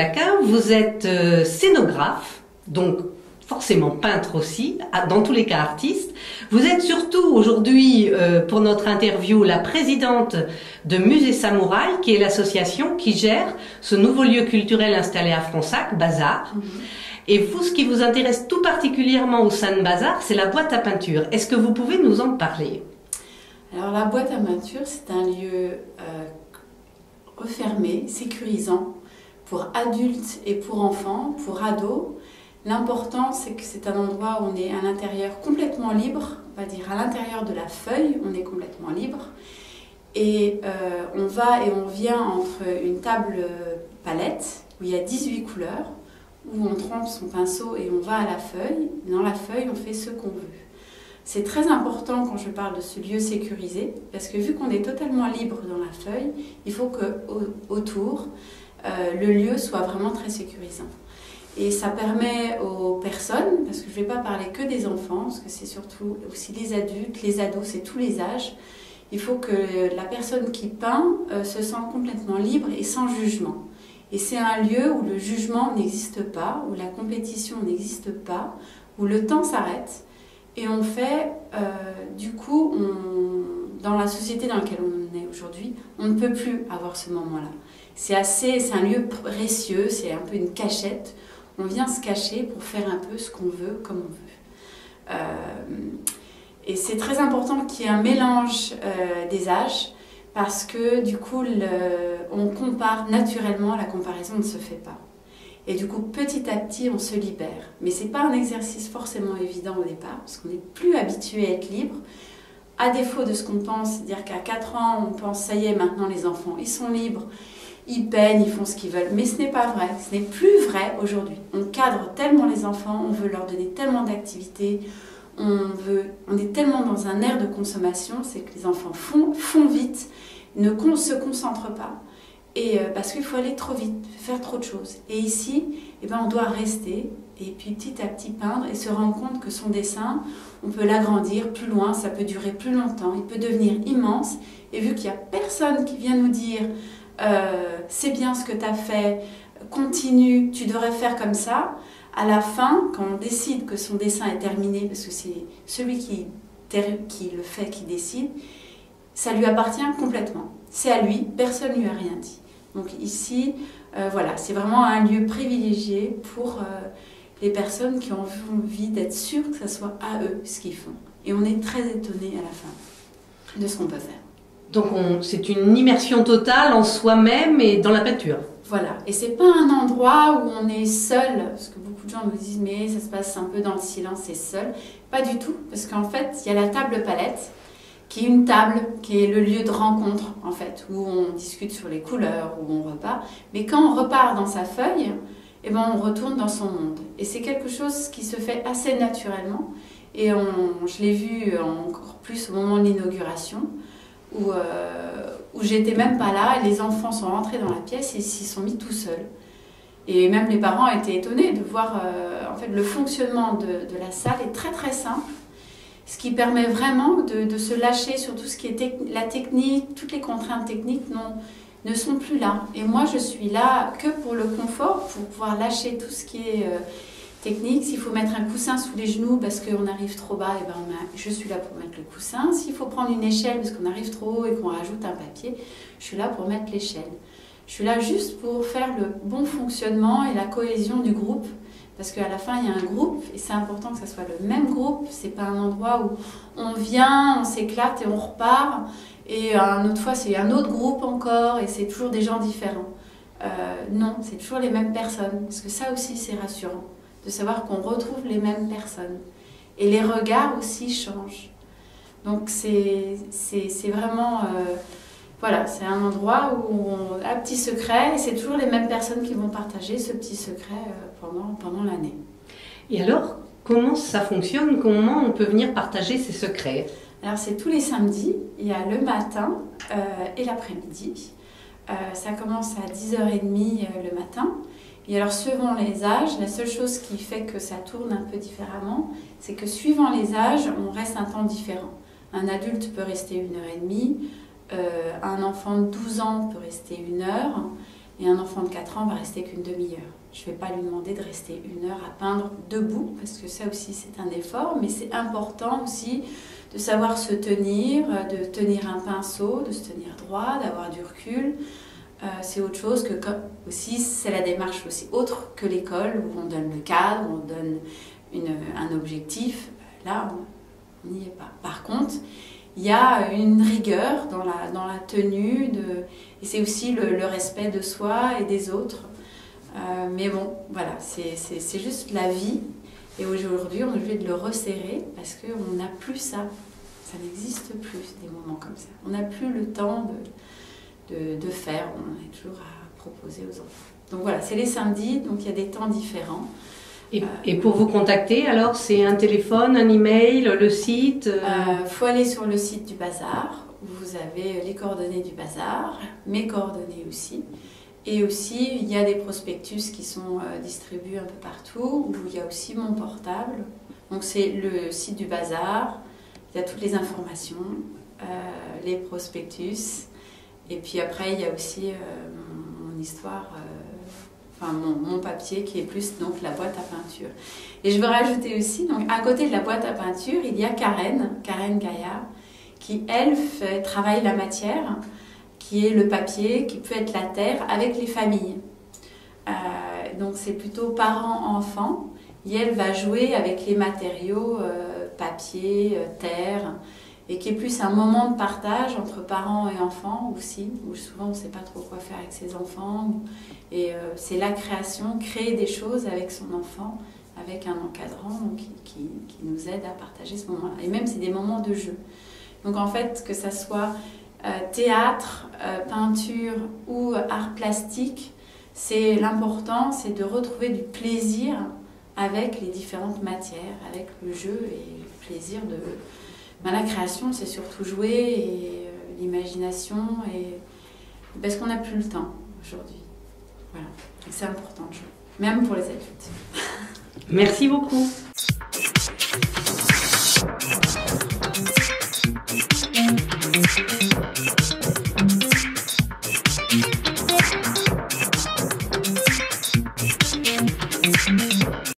Malaquin, vous êtes scénographe, donc forcément peintre aussi, dans tous les cas artiste. Vous êtes surtout aujourd'hui, pour notre interview, la présidente de Musée Samouraï, qui est l'association qui gère ce nouveau lieu culturel installé à Fronsac, Bazar. Et vous, ce qui vous intéresse tout particulièrement au sein de Bazar, c'est la boîte à peinture. Est-ce que vous pouvez nous en parler? Alors la boîte à peinture, c'est un lieu refermé, sécurisant, pour adultes et pour enfants, pour ados. L'important, c'est que c'est un endroit où on est à l'intérieur complètement libre, on va dire à l'intérieur de la feuille, on est complètement libre. Et on va et on vient entre une table palette, où il y a 18 couleurs, où on trempe son pinceau et on va à la feuille. Dans la feuille, on fait ce qu'on veut. C'est très important quand je parle de ce lieu sécurisé, parce que vu qu'on est totalement libre dans la feuille, il faut qu'autour, le lieu soit vraiment très sécurisant. Et ça permet aux personnes, parce que je ne vais pas parler que des enfants, parce que c'est surtout aussi les adultes, les ados, c'est tous les âges. Il faut que la personne qui peint se sente complètement libre et sans jugement. Et c'est un lieu où le jugement n'existe pas, où la compétition n'existe pas, où le temps s'arrête. Et on fait, du coup, dans la société dans laquelle on est aujourd'hui, on ne peut plus avoir ce moment-là. C'est un lieu précieux, c'est un peu une cachette. On vient se cacher pour faire un peu ce qu'on veut, comme on veut. Et c'est très important qu'il y ait un mélange des âges, parce que du coup, on compare naturellement, la comparaison ne se fait pas. Et du coup, petit à petit, on se libère. Mais ce n'est pas un exercice forcément évident au départ, parce qu'on n'est plus habitué à être libre. À défaut de ce qu'on pense, c'est-à-dire qu'à 4 ans, on pense, ça y est, maintenant les enfants, ils sont libres, ils peignent, ils font ce qu'ils veulent. Mais ce n'est pas vrai, ce n'est plus vrai aujourd'hui. On cadre tellement les enfants, on veut leur donner tellement d'activités, on est tellement dans un air de consommation, c'est que les enfants font vite, ne se concentrent pas. Et parce qu'il faut aller trop vite, faire trop de choses. Et ici, eh ben, on doit rester et puis petit à petit peindre et se rendre compte que son dessin, on peut l'agrandir plus loin, ça peut durer plus longtemps, il peut devenir immense. Et vu qu'il n'y a personne qui vient nous dire c'est bien ce que tu as fait, continue, tu devrais faire comme ça, à la fin, quand on décide que son dessin est terminé, parce que c'est celui qui le fait qui décide, ça lui appartient complètement. C'est à lui, personne ne lui a rien dit. Donc ici, voilà, c'est vraiment un lieu privilégié pour les personnes qui ont envie d'être sûres que ce soit à eux ce qu'ils font. Et on est très étonnés à la fin de ce qu'on peut faire. Donc c'est une immersion totale en soi-même et dans la peinture. Voilà, et c'est pas un endroit où on est seul, parce que beaucoup de gens nous disent mais ça se passe un peu dans le silence, c'est seul. Pas du tout, parce qu'en fait, il y a la table palette, qui est une table, qui est le lieu de rencontre, en fait, où on discute sur les couleurs, où on repart. Mais quand on repart dans sa feuille, eh ben, on retourne dans son monde. Et c'est quelque chose qui se fait assez naturellement. Et je l'ai vu encore plus au moment de l'inauguration, où j'étais même pas là, et les enfants sont rentrés dans la pièce et ils s'y sont mis tout seuls. Et même les parents étaient étonnés de voir, en fait, le fonctionnement de la salle est très très simple. Ce qui permet vraiment de se lâcher sur tout ce qui est la technique, toutes les contraintes techniques ne sont plus là. Et moi, je suis là que pour le confort, pour pouvoir lâcher tout ce qui est technique. S'il faut mettre un coussin sous les genoux parce qu'on arrive trop bas, et ben je suis là pour mettre le coussin. S'il faut prendre une échelle parce qu'on arrive trop haut et qu'on rajoute un papier, je suis là pour mettre l'échelle. Je suis là juste pour faire le bon fonctionnement et la cohésion du groupe. Parce qu'à la fin, il y a un groupe et c'est important que ce soit le même groupe. Ce n'est pas un endroit où on vient, on s'éclate et on repart. Et une autre fois, c'est un autre groupe encore et c'est toujours des gens différents. Non, c'est toujours les mêmes personnes. Parce que ça aussi, c'est rassurant. De savoir qu'on retrouve les mêmes personnes. Et les regards aussi changent. Donc c'est vraiment... voilà, c'est un endroit où on a un petit secret et c'est toujours les mêmes personnes qui vont partager ce petit secret pendant l'année. Et alors, comment ça fonctionne? Comment on peut venir partager ces secrets? Alors c'est tous les samedis, il y a le matin et l'après-midi. Ça commence à 10h30 le matin. Et alors suivant les âges, la seule chose qui fait que ça tourne un peu différemment, c'est que suivant les âges, on reste un temps différent. Un adulte peut rester 1h30, un enfant de 12 ans peut rester 1 heure, Et un enfant de 4 ans va rester qu'une demi-heure. Je ne vais pas lui demander de rester 1 heure à peindre debout, parce que ça aussi c'est un effort, mais c'est important aussi de savoir se tenir, de tenir un pinceau, de se tenir droit, d'avoir du recul. C'est autre chose que aussi, c'est la démarche aussi autre que l'école, où on donne le cadre, où on donne un objectif. Là, on n'y est pas. Par contre, il y a une rigueur dans la tenue, et c'est aussi le respect de soi et des autres. Mais bon, voilà, c'est juste la vie. Et aujourd'hui, on est obligé de le resserrer parce qu'on n'a plus ça. Ça n'existe plus, des moments comme ça. On n'a plus le temps de faire. On est toujours à proposer aux enfants. Donc voilà, c'est les samedis, donc il y a des temps différents. Et pour vous contacter, alors, c'est un téléphone, un email, le site faut aller sur le site du bazar. Vous avez les coordonnées du bazar, mes coordonnées aussi. Et aussi, il y a des prospectus qui sont distribués un peu partout, où il y a aussi mon portable. Donc c'est le site du bazar, il y a toutes les informations, les prospectus. Et puis après, il y a aussi mon histoire, enfin mon papier qui est plus donc la boîte à peinture. Et je veux rajouter aussi, donc à côté de la boîte à peinture, il y a Karen Gaillard, qui elle travaille la matière, qui est le papier, qui peut être la terre, avec les familles. Donc c'est plutôt parents-enfants, et elle va jouer avec les matériaux, papier, terre, et qui est plus un moment de partage entre parents et enfants aussi, où souvent on ne sait pas trop quoi faire avec ses enfants. Et c'est la création, créer des choses avec son enfant, avec un encadrant qui nous aide à partager ce moment-là. Et même c'est des moments de jeu. Donc en fait, que ça soit théâtre, peinture ou art plastique, l'important c'est de retrouver du plaisir avec les différentes matières, avec le jeu et le plaisir de... la création, c'est surtout jouer et l'imagination, parce qu'on n'a plus le temps aujourd'hui. Voilà, c'est important de jouer, même pour les adultes. Merci beaucoup.